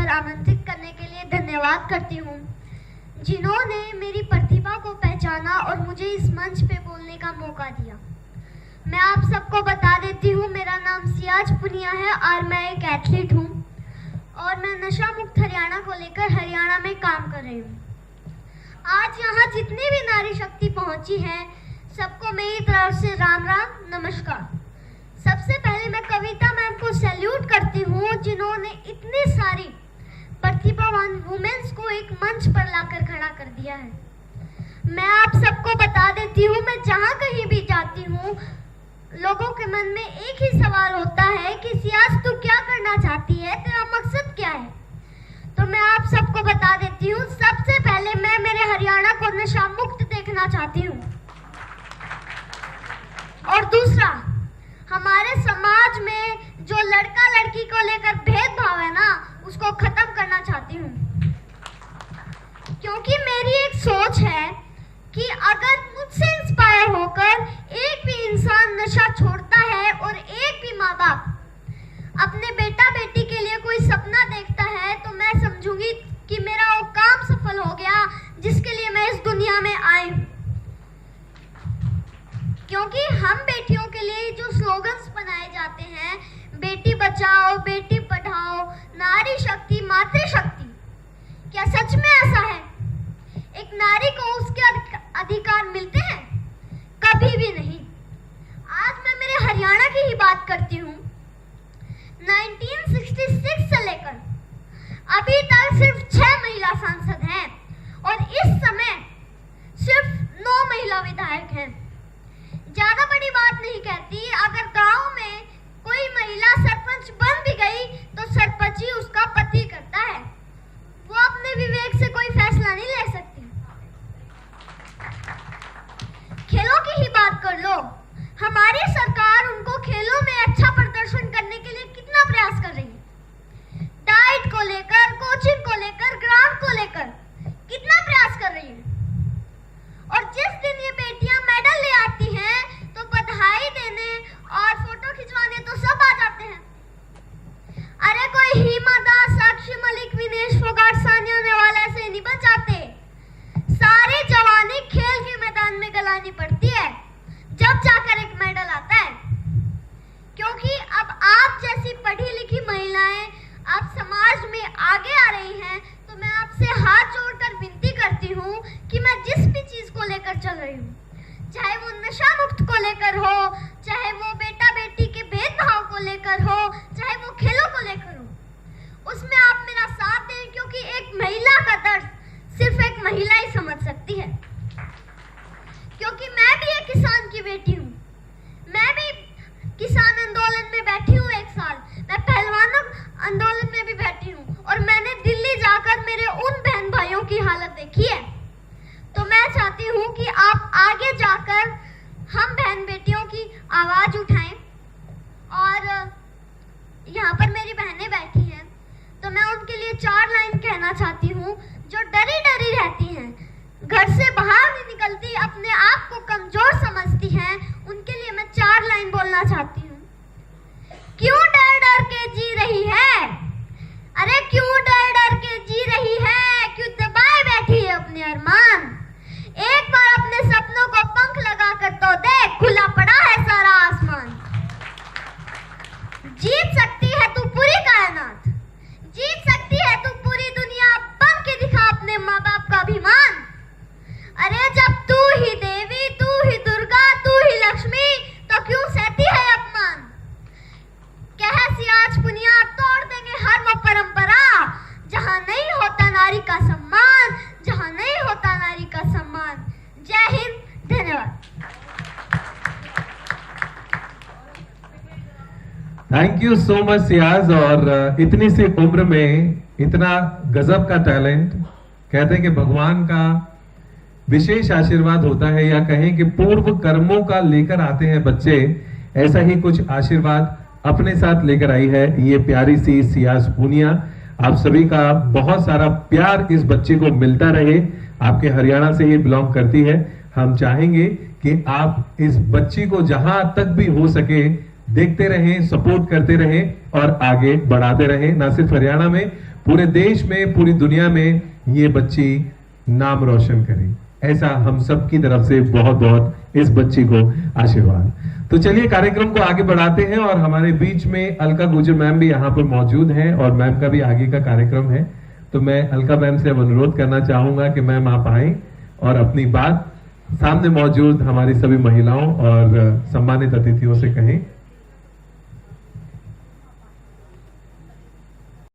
पर आमंत्रित करने के लिए धन्यवाद करती हूँ, जिन्होंने मेरी प्रतिभा को पहचाना और मुझे इस मंच पे बोलने का मौका दिया। मैं आप सबको बता देती हूँ, मेरा नाम सियाज पुनिया है और मैं एक एथलीट हूँ और मैं नशा मुक्त हरियाणा को लेकर हरियाणा में काम कर रही हूँ। आज यहाँ जितनी भी नारी शक्ति पहुँची है, सबको मेरी तरफ से राम राम नमस्कार। सबसे पहले मैं कविता मैम को सैल्यूट करती हूँ, जिन्होंने इतनी सारी प्रतिभावान वुमेन्स को एक मंच पर लाकर खड़ा कर दिया है। मैं आप सबको बता देती हूँ, मैं जहाँ कहीं भी जाती हूँ, लोगों के मन में एक ही सवाल होता है कि सियाज तू क्या करना चाहती है, तेरा मकसद क्या है। तो मैं आप सबको बता देती हूँ, सबसे पहले मैं मेरे हरियाणा को नशा मुक्त देखना चाहती हूँ और दूसरा, हमारे समाज में जो लड़का लड़की को लेकर भेदभाव है ना, उसको खत्म करना चाहती हूँ। क्योंकि मेरी एक सोच है कि अगर मुझसे इंस्पायर होकर एक भी इंसान नशा छोड़ता है और एक भी माँ बाप अपने बेटा बेटी के लिए कोई सपना देखता है, तो मैं समझूंगी कि मेरा वो काम सफल हो गया जिसके लिए मैं इस दुनिया में आई हूँ। क्योंकि हम बेटियों के लिए जो स्लोगन्स बनाए जाते हैं, बेटी बचाओ, बेटी पढ़ाओ, नारी शक्ति, मातृशक्ति, क्या सच में ऐसा है? एक नारी को उसके अधिकार मिलते हैं? कभी भी नहीं। आज मैं मेरे हरियाणा की ही बात करती हूँ। 1966 से लेकर अभी तक सिर्फ 6 महिला सांसद हैं और इस समय सिर्फ 9 महिला विधायक हैं। ज्यादा बड़ी बात नहीं कहती, अगर गांव में कोई महिला सरपंच बन भी गई तो सरपंची उसका पति करता है, वो अपने विवेक से कोई फैसला नहीं ले सकती। खेलों की ही बात कर लो, हमारी सरकार उनको खेलों में अच्छा प्रदर्शन करने के लिए कितना प्रयास कर रही है। डाइट को लेकर, कोचिंग को लेकर, ग्राउंड को लेकर कितना प्रयास कर रही है। और जिस दिन ये बेटियां मेडल ले आती हैं, तो बधाई देने और फोटो खिंचवाने तो सब आ जाते हैं। अरे कोई हिमा दास, साक्षी मलिक, विनेश फोगाट, सानिया नेहवाल ऐसे नहीं बन जाते। सारी जवानी खेल के मैदान में गलानी पड़ती है, जब जाकर एक मेडल आता है। क्योंकि अब आप जैसी पढ़ी लिखी महिलाएं अब समाज में आगे आ रही हैं, तो मैं आपसे हाथ जोड़कर विनती करती हूँ कि मैं जिस भी चीज को लेकर चल रही हूँ, चाहे वो नशा मुक्त को लेकर हो, चाहे वो बेटा बेटी के भेदभाव को लेकर हो, चाहे वो खेलों को लेकर हो, उसमें आप मेरा साथ दें। क्योंकि एक महिला का दर्द सिर्फ एक महिला ही समझ सकती है। क्योंकि मैं भी एक किसान की बेटी हूँ, मैं भी किसान आंदोलन में बैठी हूँ 1 साल, मैं पहलवानों आंदोलन में भी बैठी हूँ और मैंने दिल्ली जाकर मेरे उन बहन भाइयों की हालत देखी है। तो मैं चाहती हूँ कि आप आगे जाकर हम बहन बेटियों की आवाज उठाएं। और यहाँ पर मेरी बहनें बैठी हैं, तो मैं उनके लिए 4 लाइन कहना चाहती हूँ। जो डरी डरी रहती हैं, घर से बाहर नहीं निकलती, अपने आप को कमजोर समझती हैं, उनके लिए मैं 4 लाइन बोलना चाहती हूँ। क्यों डर डर के जी रही है? अरे क्यों डर डर के जी रही है? क्यों दबाए बैठी है अपने अरमान? एक बार अपने सपनों को पंख लगा कर तो देख, खुला पड़ा है सारा आसमान। जीत सकती है तू पूरी कायनात, जीत सकती है तू पूरी दुनिया, बन के दिखा अपने माँ बाप का अभिमान। अरे जब तू ही देवी, तू ही दुर्गा, तू ही लक्ष्मी, तो क्यों सहती है अपमान? कह सियाज पुनिया, तोड़ देंगे हर वो परंपरा, जहाँ नहीं होता नारी का सम्मान, जहाँ नहीं होता नारी का सम्मान। जय हिंद, धन्यवाद। Thank you so much Ciaz. और इतनी सी उम्र में इतना गजब का टैलेंट, कहते हैं कि भगवान का विशेष आशीर्वाद होता है, या कहें कि पूर्व कर्मों का लेकर आते हैं बच्चे, ऐसा ही कुछ आशीर्वाद अपने साथ लेकर आई है ये प्यारी सी सियाज पुनिया। आप सभी का बहुत सारा प्यार इस बच्चे को मिलता रहे। आपके हरियाणा से ये बिलोंग करती है। हम चाहेंगे कि आप इस बच्ची को जहां तक भी हो सके देखते रहें, सपोर्ट करते रहें और आगे बढ़ाते रहें। ना सिर्फ हरियाणा में, पूरे देश में, पूरी दुनिया में ये बच्ची नाम रोशन करे, ऐसा हम सब की तरफ से बहुत बहुत इस बच्ची को आशीर्वाद। तो चलिए कार्यक्रम को आगे बढ़ाते हैं और हमारे बीच में अलका गुर्जर मैम भी यहाँ पर मौजूद हैं और मैम का भी आगे का कार्यक्रम है। तो मैं अलका मैम से अब अनुरोध करना चाहूंगा कि मैम आप आए और अपनी बात सामने मौजूद हमारी सभी महिलाओं और सम्मानित अतिथियों से कहें।